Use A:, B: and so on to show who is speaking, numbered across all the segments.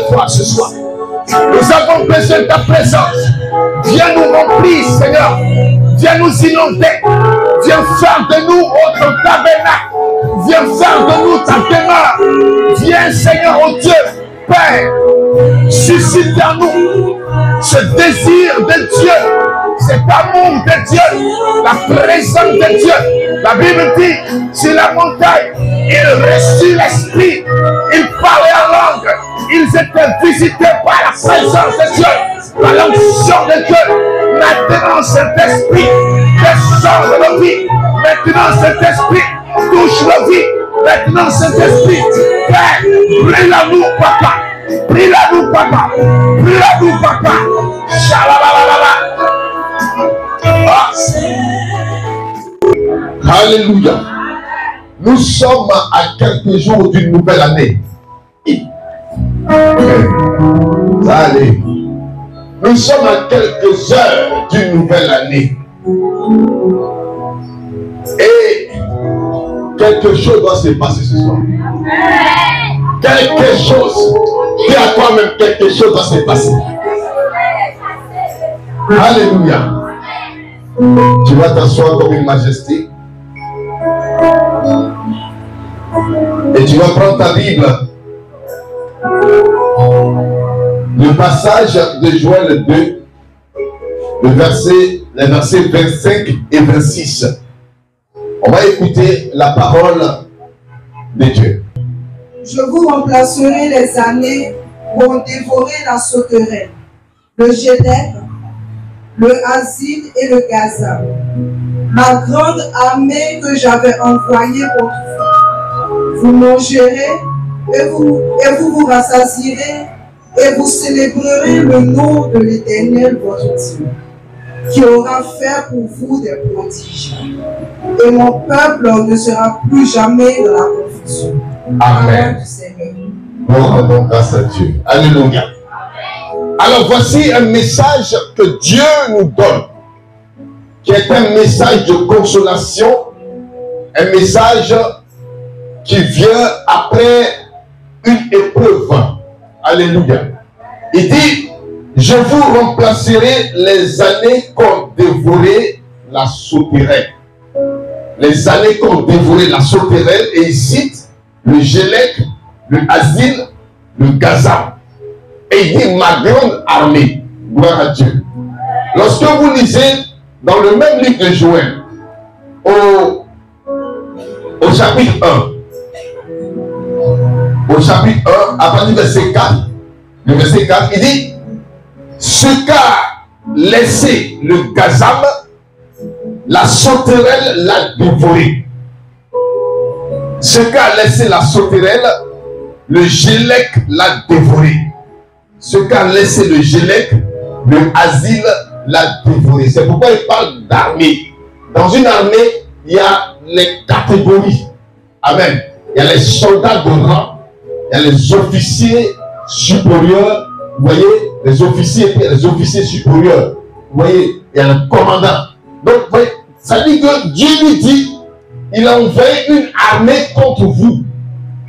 A: toi ce soir. Nous avons besoin de ta présence. Viens nous remplir, Seigneur. Viens nous inonder. Viens faire de nous autre tabernacle. Viens faire de nous ta demeure. Viens, Seigneur, oh Dieu, Père, suscite en nous ce désir de Dieu, cet amour de Dieu, la présence de Dieu. La Bible dit, sur la montagne, il reçut l'Esprit, il parlait en langue, ils étaient visités par la présence de Dieu, par l'onction de Dieu. Maintenant, cet esprit descend de nos vies. Maintenant, cet esprit touche nos vies. Maintenant, cet esprit, Père, brille-la-nous, papa. Brille-la-nous, papa. Brille-la-nous, papa. Shalalalala. Alléluia. Nous sommes à quelques jours d'une nouvelle année. Allez. Nous sommes à quelques heures d'une nouvelle année. Et quelque chose doit se passer ce soir. Quelque chose. Dis à toi-même, quelque chose doit se passer. Alléluia. Tu vas t'asseoir comme une majesté. Et tu vas prendre ta Bible. Le passage de Joël 2, les versets 25 et 26. On va écouter la parole de Dieu.
B: Je vous remplacerai les années où on dévorait la sauterelle, le génèbre, le asile et le gaza. Ma grande armée que j'avais envoyée contre vous. Vous mangerez et vous rassasierez et vous célébrerez le nom de l'Éternel votre Dieu, qui aura fait pour vous des prodiges. Et mon peuple ne sera plus jamais dans la confusion.
A: Amen. Nous rendons grâce à Dieu. Alléluia. Alors voici un message que Dieu nous donne, qui est un message de consolation, un message qui vient après une épreuve. Alléluia. Il dit, je vous remplacerai les années qu'ont dévoré la sauterelle. Les années qu'ont dévoré la sauterelle, et il cite le Gélec, le Asile, le Gaza. Et il dit ma grande armée. Gloire à Dieu. Lorsque vous lisez dans le même livre de Joël, au chapitre 1, à partir du verset 4, le verset 4, il dit ce qu'a laissé le gazam, la sauterelle l'a dévoré. Ce qu'a laissé la sauterelle, le Gélec l'a dévoré. Ce qu'a laissé le Gélec, le asile l'a dévoré. C'est pourquoi il parle d'armée. Dans une armée, il y a les catégories. Amen. Il y a les soldats de rang, il y a les officiers supérieurs, vous voyez, les officiers et les officiers supérieurs. Vous voyez, il y a le commandant. Donc, vous voyez, ça dit que Dieu lui dit, il a envoyé une armée contre vous.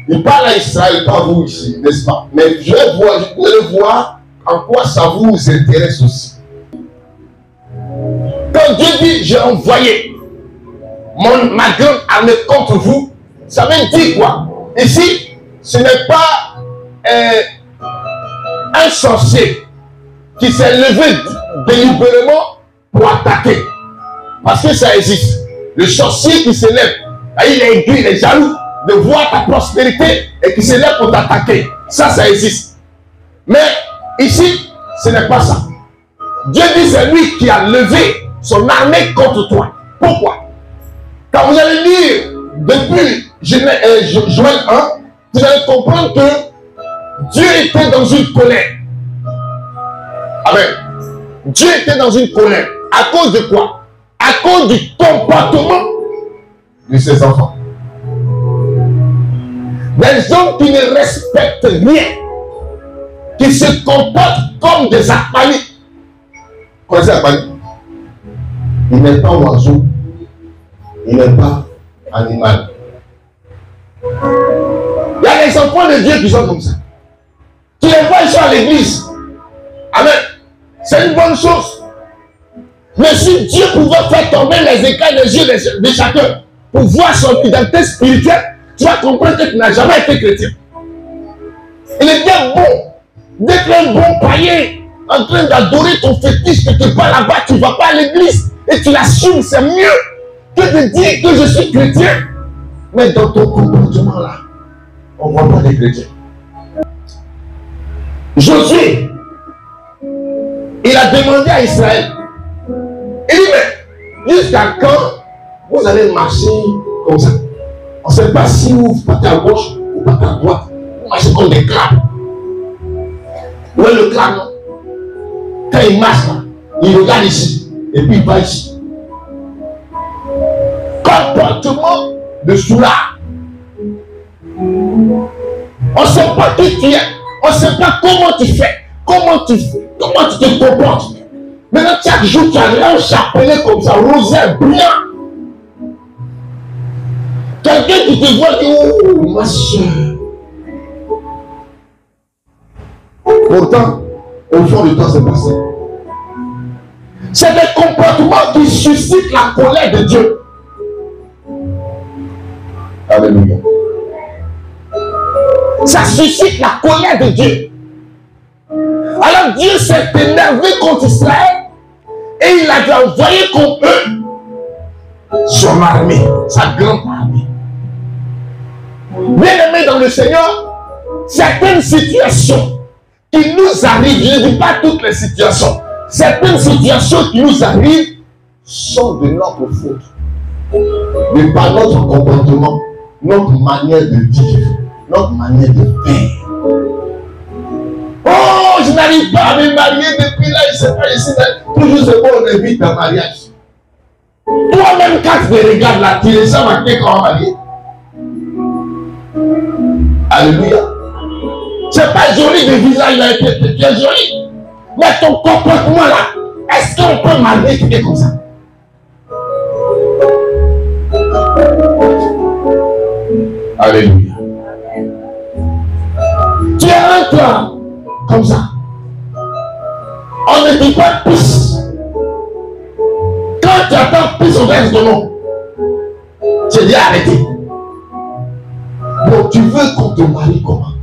A: Il parle à Israël, pas vous ici, n'est-ce pas? Mais vous allez voir en quoi ça vous intéresse aussi. Quand Dieu dit, j'ai envoyé ma grande armée contre vous, ça veut dire quoi? Ici, ce n'est pas un sorcier qui s'est levé délibérément pour attaquer. Parce que ça existe. Le sorcier qui se lève, il est aigri, il est jaloux de voir ta prospérité et qui se lève pour t'attaquer. Ça existe. Mais ici, ce n'est pas ça. Dieu dit c'est lui qui a levé son armée contre toi. Pourquoi? Quand vous allez lire depuis Joël 1, vous allez comprendre que Dieu était dans une colère. Amen. Dieu était dans une colère. À cause de quoi? À cause du comportement de ses enfants. Des hommes qui ne respectent rien, qui se comportent comme des apaniques. Connaissez l'apanique? Il n'est pas oiseau, il n'est pas animal. Il y a des enfants de Dieu qui sont comme ça. Tu les vois, ils sont à l'église. Amen. C'est une bonne chose. Mais si Dieu pouvait faire tomber les écailles des yeux de chacun pour voir son identité spirituelle, tu vas comprendre que tu n'as jamais été chrétien. Il est bien bon d'être un bon païen en train d'adorer ton fétiche quelque part là-bas. Tu ne vas pas à l'église et tu l'assumes. C'est mieux que de dire que je suis chrétien. Mais dans ton comportement là, on ne voit pas des chrétiens. Josué, il a demandé à Israël, il dit, mais jusqu'à quand vous allez marcher comme ça? On ne sait pas si vous partez à gauche ou partez à droite. Vous marchez comme des crabes. Où est le crabe? Quand il marche là, il regarde ici et puis il va ici. Comportement de soulard. On ne sait pas qui tu es. On ne sait pas comment tu fais. Comment tu te comportes. Maintenant, chaque jour, tu as un chapelet comme ça, rosaire, blanc. Quelqu'un qui te voit dit, oh, ma soeur. Pourtant, au fond du temps, c'est passé. C'est des comportements qui suscitent la colère de Dieu. Alléluia. Ça suscite la colère de Dieu. Alors Dieu s'est énervé contre Israël et il a envoyé contre eux son armée, sa grande armée. Bien-aimés dans le Seigneur, certaines situations qui nous arrivent, je ne dis pas toutes les situations, certaines situations qui nous arrivent sont de notre faute. Mais par notre comportement, notre manière de vivre, notre manière de faire. Oh, je n'arrive pas à me marier depuis là, je ne sais pas, ici, toujours c'est bon, on évite un mariage. Toi-même, quand tu te regardes là, tu les as marqués comment marier. Alléluia. C'est pas joli de visage là, tu es joli. Mais ton comportement là, est-ce qu'on peut marier quelqu'un comme ça? Alléluia. Tu as un clan comme ça. On ne dit pas plus. Quand tu attends plus, on reste de nom. Tu dis arrêtez. Donc tu veux qu'on te marie comment?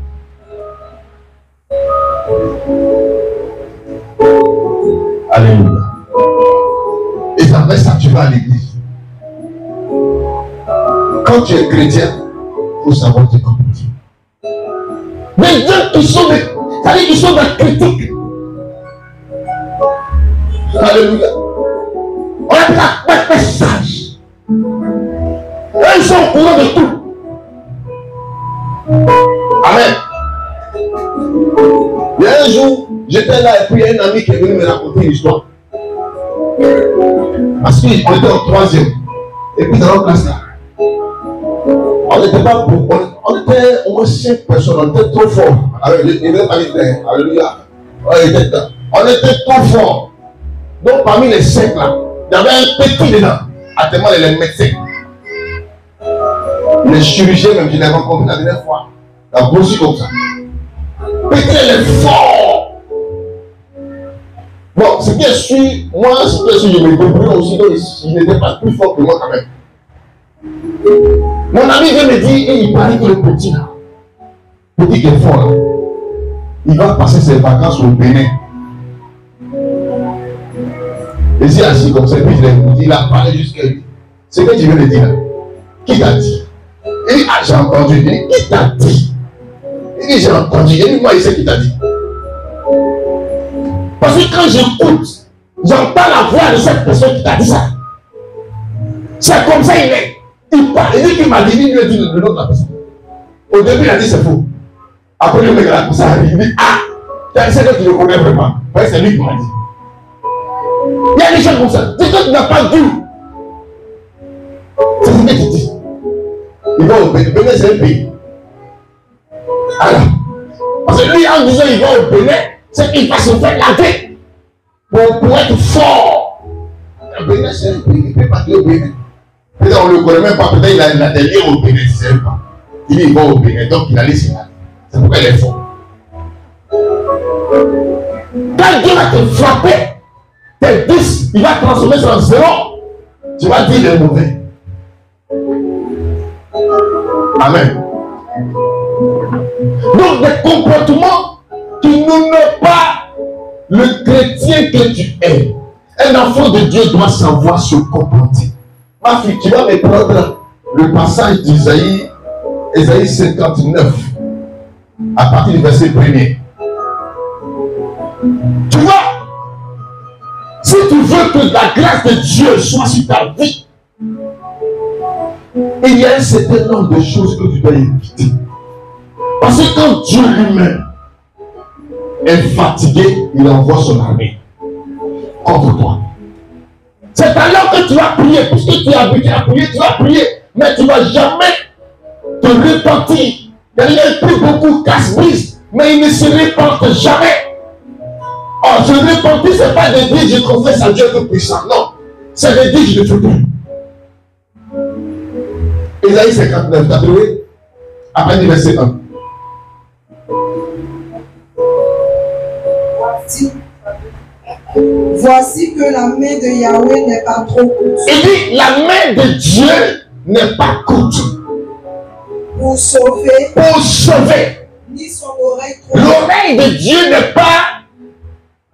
A: Alléluia. Et après ça, tu vas à l'église. Quand tu es chrétien, il faut savoir te comporter. Mais Dieu qui sont des, c'est-à-dire qu'ils sont des critiques. Alléluia. On a pas sage. Ils sont au courant de tout. Amen. Il y a un jour, j'étais là et puis il y a un ami qui est venu me raconter une histoire. Parce qu'on était en troisième. Et puis dans notre classe là, on n'était pas beaucoup. On était au moins 5 personnes, on était trop forts. Alléluia. On était trop forts. Donc parmi les 5 là, il y avait un petit dedans. Actuellement, les médecins. Les chirurgiens, même, je l'ai rencontré la dernière fois. La grossi comme ça. Petit, elle est fort. Bon, ce qui est sûr, moi, ce qui est sûr, je me débrouille aussi, donc il n'était pas plus fort que moi quand même. Mon ami vient me dire, il paraît que le petit là, petit qui est fort là, il va passer ses vacances au Bénin. Et c'est assis comme ça, et puis il a parlé jusqu'à lui. C'est que tu veux le dire là. Qui t'a dit? Il dit, ah, j'ai entendu. Il dit, qui t'a dit? Il dit, j'ai entendu. Il dit, moi, il sait qui t'a dit. Parce que quand j'écoute, j'entends la voix de cette personne qui t'a dit ça. C'est comme ça il est. Il parle. Il dit qu'il m'a dit, il lui a dit le nom de la personne. Au début, il a dit c'est faux. Après, le mec a ça. Il dit, ah, c'est que tu le connais vraiment. Ouais, c'est lui qui m'a dit. Il y a des choses comme ça. C'est que tu n'as pas vu. C'est ce que tu dis. Il va au Bénin. Bénin, c'est un pays. Alors, parce que lui, en disant il va au Bénin, c'est qu'il va se faire laver pour être fort. Le Bénin, c'est un pays. Il ne peut pas dire au Bénin. Peut-être on ne le connaît même pas. Peut-être il a des liens au Bénin, tu ne sais pas. Il dit il va au Bénin, donc il a laissé là. C'est pourquoi il est fort. Quand Dieu va te frapper, tes 10, il va transformer ça en 0. Tu vas dire il est mauvais. Amen. Donc des comportements qui n'honorent pas le chrétien que tu es. Un enfant de Dieu doit savoir se comporter. Ma fille, tu vas me prendre le passage d'Isaïe, Isaïe 59, à partir du verset 1er. Tu vois, si tu veux que la grâce de Dieu soit sur ta vie, il y a un certain nombre de choses que tu dois éviter. Parce que quand Dieu lui-même est fatigué, il envoie son armée contre toi. C'est alors que tu vas prier, puisque tu es habitué à prier, tu vas prier, mais tu ne vas jamais te repentir. Il y a plus beaucoup casse-brise, mais il ne se repente jamais. Oh, je repentis, ce n'est pas de dire je confesse à Dieu tout puissant. Non, c'est de dire je ne fais plus. Isaïe 59, tu as trouvé? Après le verset 1.
B: Voici que la main de Yahweh n'est pas trop courte.
A: Il dit la main de Dieu n'est pas courte.
B: Pour sauver.
A: Pour sauver.
B: Ni son oreille trop.
A: L'oreille de Dieu n'est pas.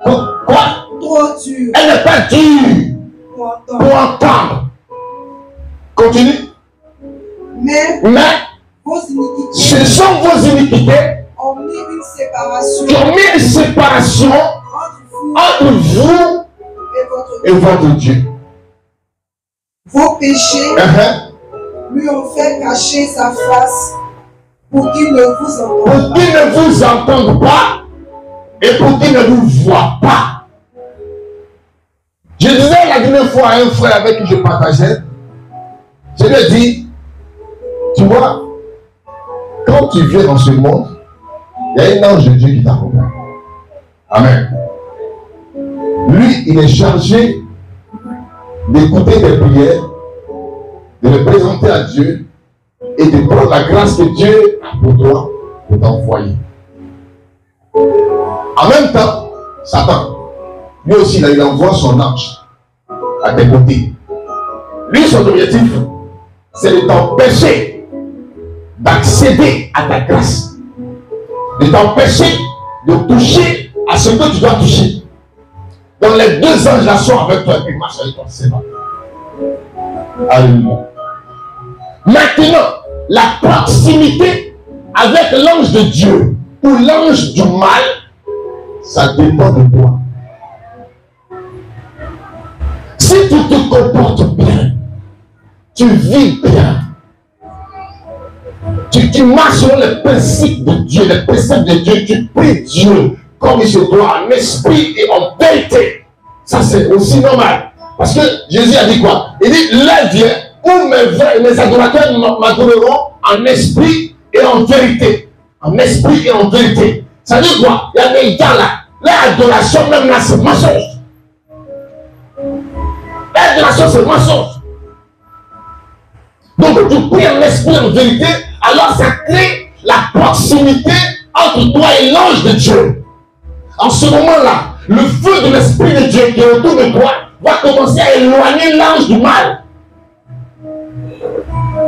A: Quoi?
B: Trop dure.
A: Elle n'est pas dure. Pour entendre. Continue.
B: Mais vos iniquités.
A: Ce sont vos iniquités.
B: Ont mis une séparation.
A: Qui ont mis une séparation entre vous et votre Dieu.
B: Vos péchés lui ont fait cacher sa face pour qu'il ne vous entende pas.
A: Pour qu'il ne vous entende pas et pour qu'il ne vous voit pas. Je disais la dernière fois à un frère avec qui je partageais, je lui ai dit, tu vois, quand tu viens dans ce monde, il y a un ange de Dieu qui t'accompagne. Amen. Lui, il est chargé d'écouter tes prières, de les présenter à Dieu et de prendre la grâce que Dieu a pour toi pour t'envoyer. En même temps, Satan, lui aussi, il envoie son ange à tes côtés. Lui, son objectif, c'est de t'empêcher d'accéder à ta grâce, de t'empêcher de toucher à ce que tu dois toucher. Donc les deux anges là sont avec toi et puis marchent avec toi. C'est vrai. Alléluia. Maintenant, la proximité avec l'ange de Dieu ou l'ange du mal, ça dépend de toi. Si tu te comportes bien, tu vis bien, tu marches sur les principes de Dieu, les préceptes de Dieu, tu pries Dieu comme il se doit, en esprit et en vérité. Ça c'est aussi normal. Parce que Jésus a dit quoi? Il dit, l'heure vient où mes adorateurs m'adoreront en esprit et en vérité. En esprit et en vérité. Ça dit quoi? Il y a des gens là. L'adoration même là c'est mensonge. L'adoration c'est mensonge. Donc tu pries en esprit et en vérité, alors ça crée la proximité entre toi et l'ange de Dieu. En ce moment-là, le feu de l'Esprit de Dieu qui est autour de toi va commencer à éloigner l'ange du mal.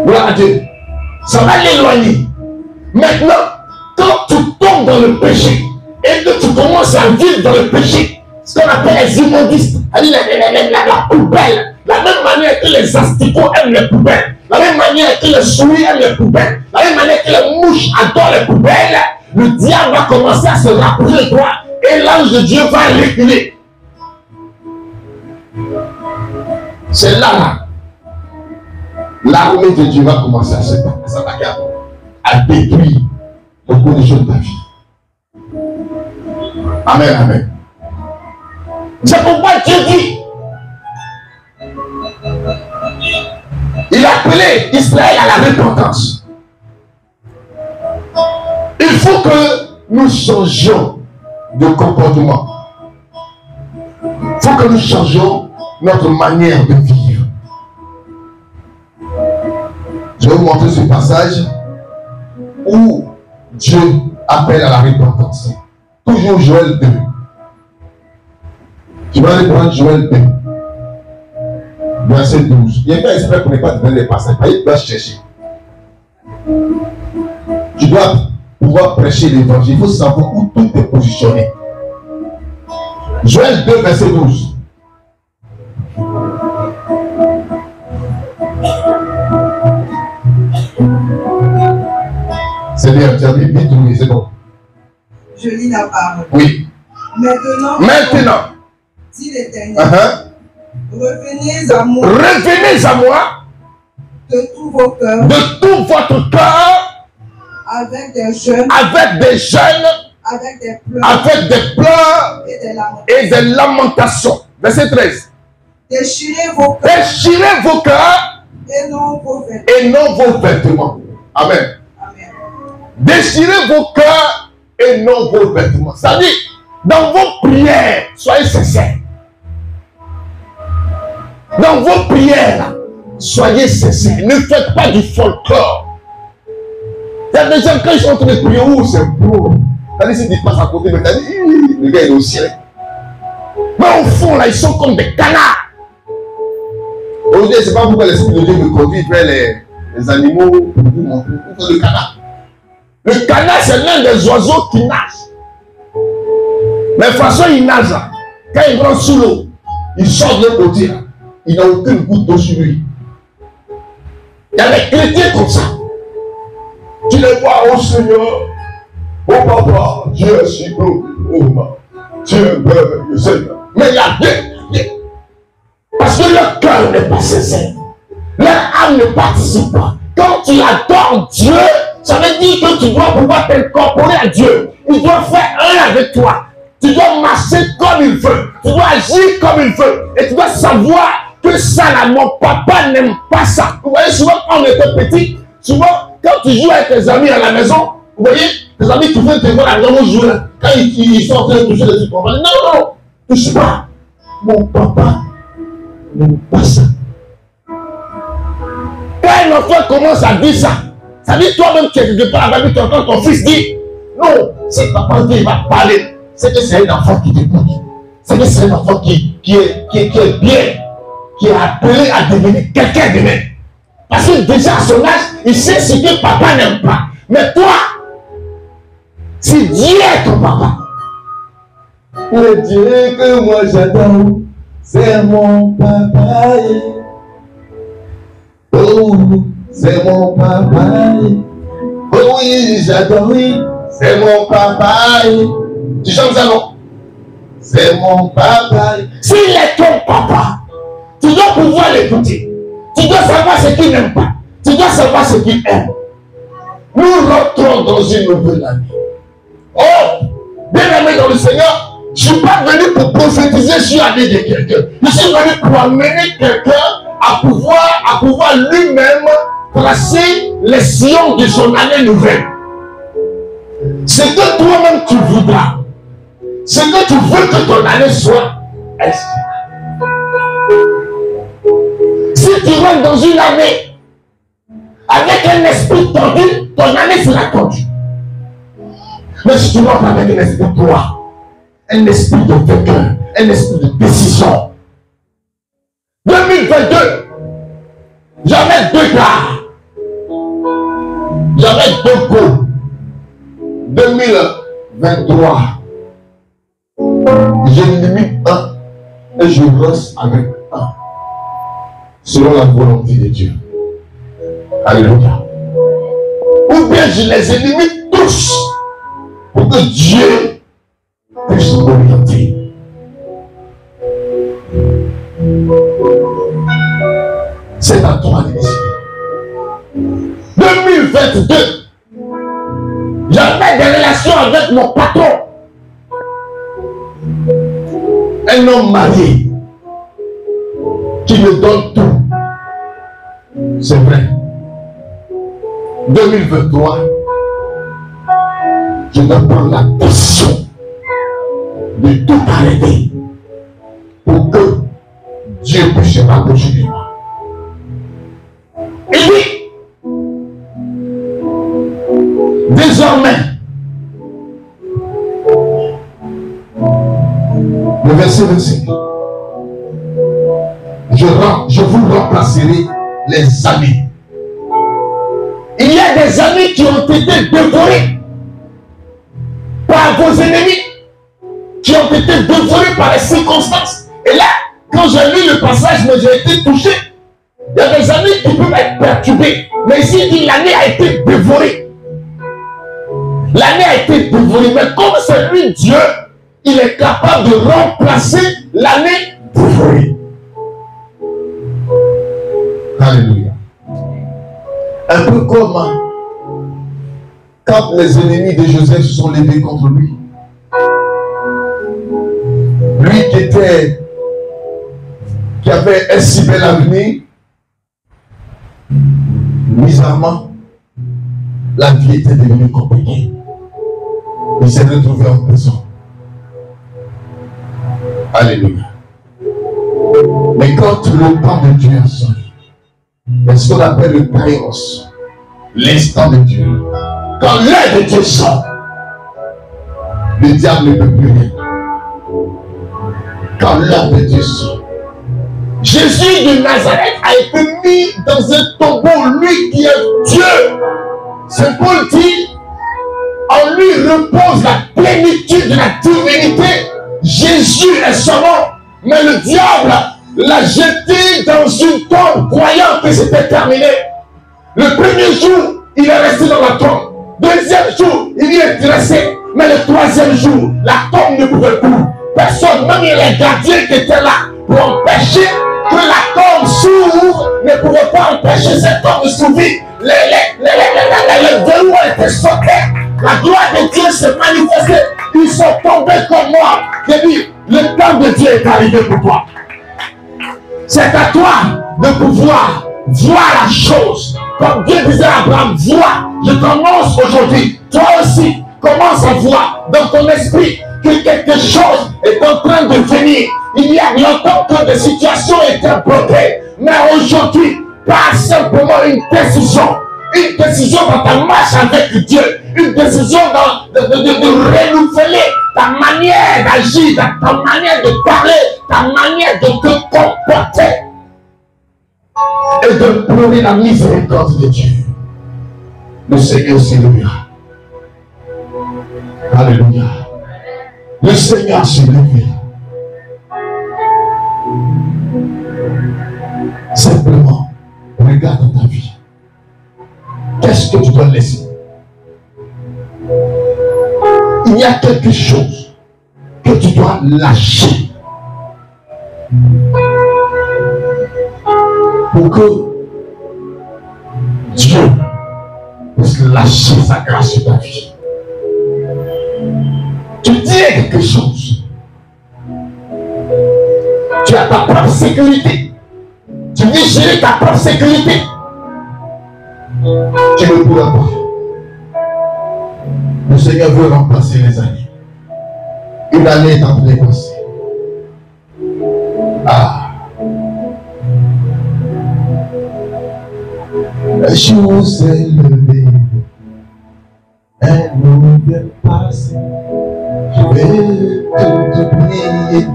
A: Gloire à Dieu. Ça va l'éloigner. Maintenant, quand tu tombes dans le péché et que tu commences à vivre dans le péché, ce qu'on appelle les immondistes, la poubelle, la même manière que les asticots aiment les poubelles, la même manière que les souris aiment les poubelles, la même manière que les mouches adorent les poubelles, le diable va commencer à se rapprocher de toi et l'ange de Dieu va reculer. C'est là, l'armée de Dieu va commencer à s'attaquer à détruire beaucoup de choses de ta vie. Amen, amen. C'est pourquoi Dieu dit, il a appelé Israël à la repentance. Il faut que nous changions de comportement. Il faut que nous changions notre manière de vivre. Je vais vous montrer ce passage où Dieu appelle à la repentance. Toujours Joël 2. Tu vas aller prendre Joël 2. Verset 12. Il y a pas exprès pour ne pas donner les passages. Il doit chercher. Tu dois pouvoir prêcher l'évangile. Il faut savoir où tout est positionné. Joël 2, verset 12. C'est bien, tu as dit vite, oui, c'est bon.
B: Je lis la parole.
A: Oui.
B: Maintenant, dit l'Éternel, revenez à moi.
A: Revenez à moi.
B: De tous vos cœurs.
A: De tout votre cœur.
B: Avec des jeûnes.
A: Avec des jeûnes.
B: Avec des pleurs.
A: Avec des pleurs.
B: Et des
A: lamentations. Verset 13.
B: Déchirez vos cœurs.
A: Déchirez vos cœurs.
B: Et non vos vêtements.
A: Et non vos vêtements. Amen. Déchirez vos cœurs et non vos vêtements. C'est-à-dire, dans vos prières, soyez sincères. Dans vos prières, soyez sincères. Ne faites pas du folklore. Il y a des gens, quand ils sont en train de prier, c'est beau. C'est-à-dire, s'ils passent à côté, mais le gars il est au ciel. Mais au fond, là, ils sont comme des canards. Aujourd'hui, c'est pas pourquoi l'Esprit de Dieu me conduit vers les animaux pour vous montrer. Le canard. Le canard, c'est l'un des oiseaux qui nage. Mais de toute façon, il nage. Quand il rentre sous l'eau, il sort de l'autre côté. Il n'a aucune goutte d'eau sur lui. Il y a des chrétiens comme ça. Tu les vois, oh Seigneur, oh Papa, Dieu est si beau, oh ma, Dieu est merveilleux, Seigneur. Mais il y a Dieu. Parce que leur cœur n'est pas sincère. Leur âme ne participe pas. Quand tu adores Dieu, ça veut dire que tu dois pouvoir t'incorporer à Dieu. Il doit faire un avec toi. Tu dois marcher comme il veut. Tu dois agir comme il veut. Et tu dois savoir que ça, là, mon papa n'aime pas ça. Vous voyez, souvent, quand on était petit, souvent, quand tu joues avec tes amis à la maison, vous voyez, tes amis qui viennent te voir à la maison jouer, quand ils sont en train de toucher des trucs, on va dire, non, non, touche pas. Mon papa n'aime pas ça. Quand un enfant commence à dire ça, ça dit toi-même tu es quelque part avec toi, quand ton fils dit, non, c'est papa qui va parler. C'est que c'est un enfant qui t'écoute. C'est que c'est un enfant qui est bien, qui est appelé à devenir quelqu'un demain. Parce que déjà à son âge, il sait ce que papa n'aime pas. Mais toi, si Dieu est ton papa, le Dieu que moi j'adore, c'est mon papa. Oh, c'est mon papa. Oh oui, j'adore, oui, c'est mon papa. Tu chantes ça, non? C'est mon papa. S'il est ton papa, tu dois pouvoir l'écouter. Tu dois savoir ce qu'il n'aime pas. Tu dois savoir ce qu'il aime. Nous rentrons dans une nouvelle année. Oh, bien aimé dans le Seigneur, je ne suis pas venu pour prophétiser sur la vie de quelqu'un. Je suis venu pour amener quelqu'un à pouvoir lui-même tracer les sillons de son année nouvelle. Ce que toi-même tu voudras, ce que tu veux que ton année soit, si tu rentres dans une année avec un esprit tendu, ton année sera tendue. Mais si tu rentres avec un esprit droit, un esprit de vainqueur, un esprit de décision, 2022, jamais deux gars, jamais deux go. 2023, je limite un et je reste avec un, selon la volonté de Dieu. Alléluia. Ou bien je les élimine tous pour que Dieu puisse m'orienter. C'est à toi de décider. 2022, j'avais des relations avec mon patron. Un homme marié qui me donne tout. C'est vrai. 2023, je dois prendre la décision de tout arrêter pour que Dieu puisse se rapprocher de moi. Et puis, désormais, Le verset 25. Je vous remplacerai les amis. Il y a des amis qui ont été dévorés par vos ennemis, qui ont été dévorés par les circonstances. Et là, quand j'ai lu le passage, moi j'ai été touché. Il y a des amis qui peuvent être perturbés. Mais ici, il dit l'année a été dévorée. L'année a été dévorée. Mais comme c'est lui Dieu, il est capable de remplacer l'année dévorée. Alléluia. Un peu comme quand les ennemis de Joseph se sont levés contre lui. Lui qui avait un si bel avenir, bizarrement, la vie était devenue compliquée. Il s'est retrouvé en prison. Alléluia. Mais quand le temps de Dieu a sonné, c'est ce qu'on appelle le kairos, l'instant de Dieu. Quand l'heure de Dieu sort, le diable ne peut plus rien. Quand l'heure de Dieu sort, Jésus de Nazareth a été mis dans un tombeau, lui qui est Dieu. Saint Paul dit, en lui repose la plénitude de la divinité. Jésus est son nom, mais le diable l'a jeté dans une tombe, croyant que c'était terminé. Le premier jour, il est resté dans la tombe. Deuxième jour, il y est dressé. Mais le troisième jour, la tombe ne pouvait plus. Personne, même les gardiens qui étaient là pour empêcher que la tombe s'ouvre, ne pouvait pas empêcher cette tombe de s'ouvrir. Les verrous étaient sautés. La gloire de Dieu s'est manifestée. Ils sont tombés comme moi. J'ai dit, le temps de Dieu est arrivé pour toi. C'est à toi de pouvoir voir la chose. Comme Dieu disait à Abraham, vois, je t'annonce aujourd'hui. Toi aussi, commence à voir dans ton esprit que quelque chose est en train de venir. Il y a longtemps que des situations étaient bloquées. Mais aujourd'hui, pas simplement une décision dans ta marche avec Dieu, une décision de renouveler ta manière d'agir, ta manière de parler, ta manière de te comporter et de pleurer la miséricorde de Dieu. Le Seigneur s'élèvera. Alléluia. Le Seigneur s'élèvera. Simplement, regarde dans ta vie. Qu'est-ce que tu dois laisser? Il y a quelque chose que tu dois lâcher pour que Dieu puisse lâcher sa grâce sur ta vie. Tu dis quelque chose. Tu as ta propre sécurité. Tu veux gérer ta propre sécurité. Tu ne pourras pas. Le Seigneur veut remplacer les années. Une année est en train de passer. Ah. Un jour s'est levé. Un nouvel passé. Je vais tout oublier.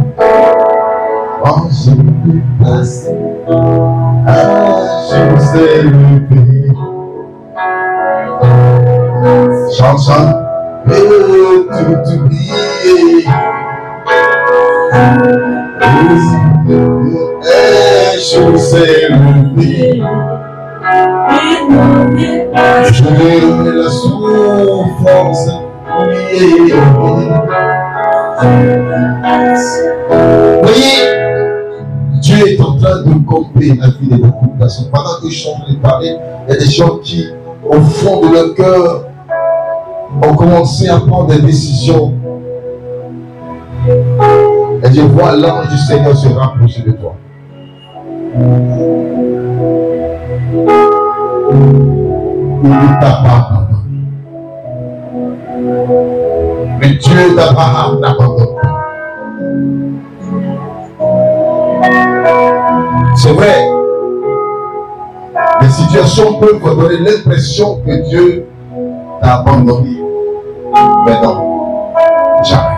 A: En jour passé. Un jour s'est levé. Chanson, tout oublier. Un jour s'est levé. Je vais la souffrance oublier. Voyez, Dieu est en train de combler la vie de beaucoup de personnes. Pendant que je suis en train de parler, il y a des gens qui, au fond de leur cœur, ont commencé à prendre des décisions. Et je vois l'ange du Seigneur se rapprocher de toi. Il ne t'a pas abandonné. Mais Dieu d'Abraham n'abandonne pas. C'est vrai, les situations peuvent vous donner l'impression que Dieu t'a abandonné. Mais non, jamais.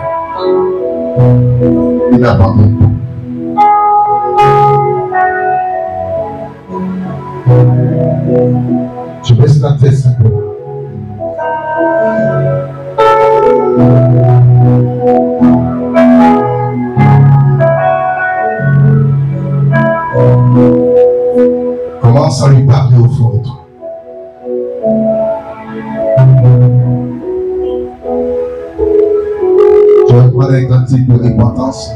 A: Il n'abandonne pas. Je baisse la tête simplement. Commence à lui parler au fond de toi. Je vais prendre un cantique de repentance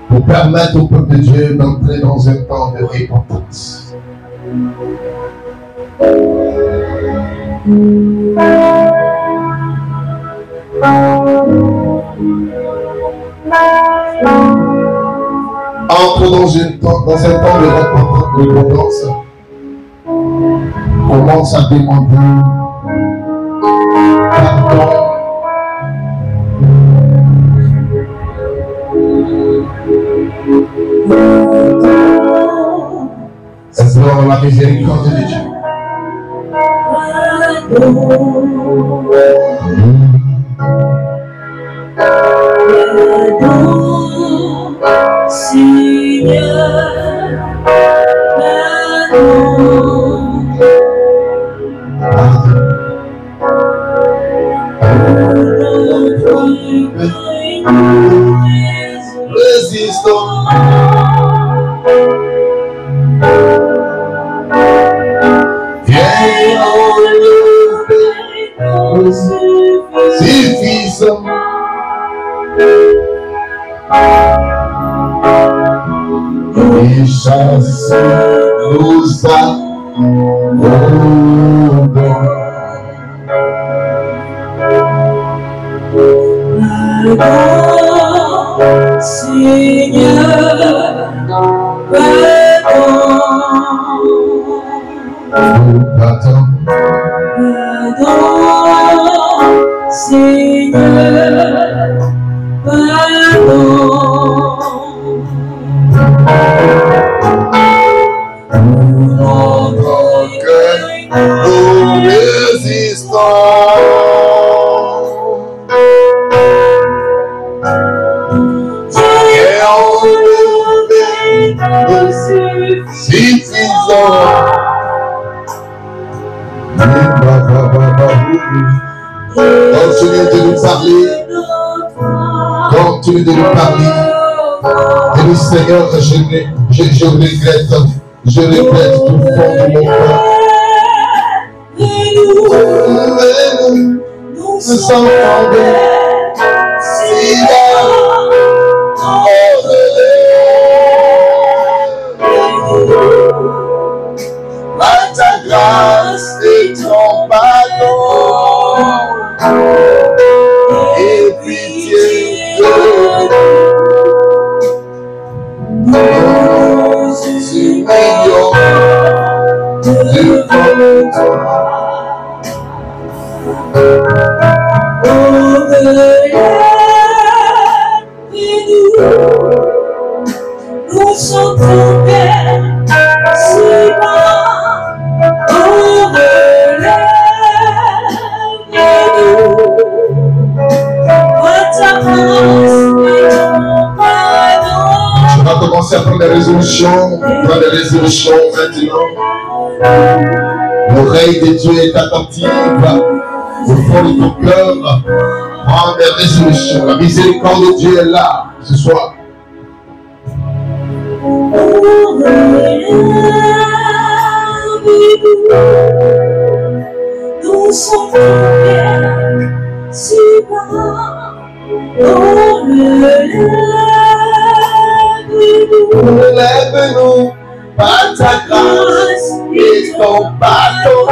A: pour permettre au peuple de Dieu d'entrer dans un temps de repentance. Entre dans un temps de repentance. Commence à demander pardon. Explore la miséricorde de Dieu. Résistons. Viens enlever suffisant. Et chasse nous abandonne. Seigneur, pardon. Seigneur, notre cœur, nous résistons. Suffisant. Continue de nous parler. Continue de nous parler. Et le Seigneur, je regrette du fond de mon cœur. Nous sommes tombés si bas. Par ta grâce et ton pardon et pitié de nous humilions devant toi. Nous sommes tombés si bas, relève-nous par ta grâce et ton pardon. Tu vas commencer à prendre des résolutions, maintenant. L'oreille de Dieu est attentive au fond de ton cœur. Prends des résolutions. La miséricorde de Dieu est là ce soir. Nous sommes tombés si bas, relève-nous par ta grâce et ton pardon.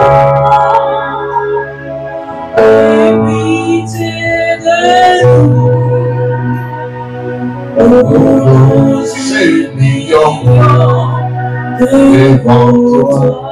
A: Pitié de nous, nous humilions devant toi.